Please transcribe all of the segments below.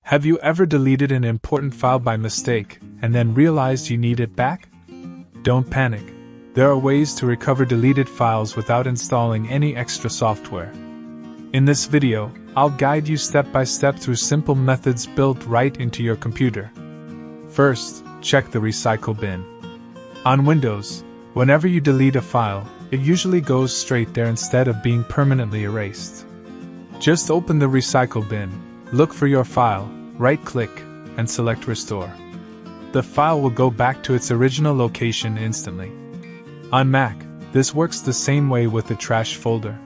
Have you ever deleted an important file by mistake and then realized you need it back? Don't panic. There are ways to recover deleted files without installing any extra software. In this video, I'll guide you step by step through simple methods built right into your computer. First, check the recycle bin. On Windows, whenever you delete a file, it usually goes straight there instead of being permanently erased. Just open the recycle bin, look for your file, right-click, and select Restore. The file will go back to its original location instantly. On Mac, this works the same way with the trash folder.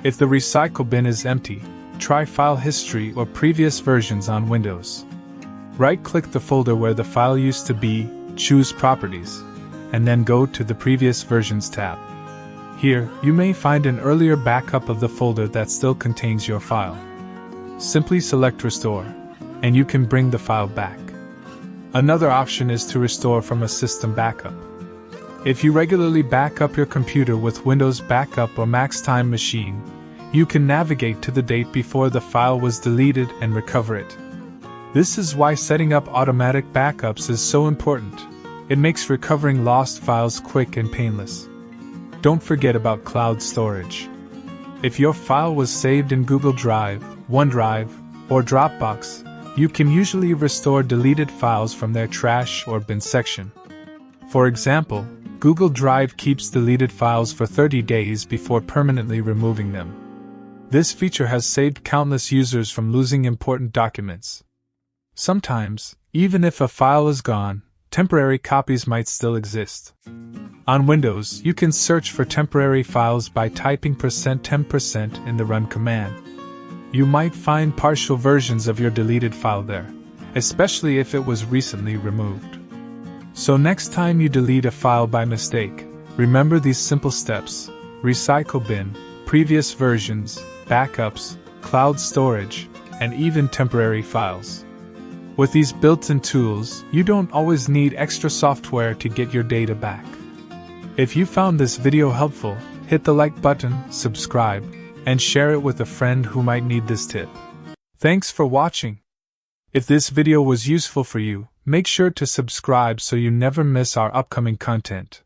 If the recycle bin is empty, try File History or Previous Versions on Windows. Right-click the folder where the file used to be, choose Properties, and then go to the Previous Versions tab. Here, you may find an earlier backup of the folder that still contains your file. Simply select Restore, and you can bring the file back. Another option is to restore from a system backup. If you regularly back up your computer with Windows Backup or Max Time Machine, you can navigate to the date before the file was deleted and recover it. This is why setting up automatic backups is so important. It makes recovering lost files quick and painless. Don't forget about cloud storage. If your file was saved in Google Drive, OneDrive, or Dropbox, you can usually restore deleted files from their trash or bin section. For example, Google Drive keeps deleted files for 30 days before permanently removing them. This feature has saved countless users from losing important documents. Sometimes, even if a file is gone, temporary copies might still exist. On Windows, you can search for temporary files by typing %temp% in the run command. You might find partial versions of your deleted file there, especially if it was recently removed. So next time you delete a file by mistake, remember these simple steps: recycle bin, previous versions, backups, cloud storage, and even temporary files. With these built-in tools, you don't always need extra software to get your data back. If you found this video helpful, hit the like button, subscribe, and share it with a friend who might need this tip. Thanks for watching. If this video was useful for you, make sure to subscribe so you never miss our upcoming content.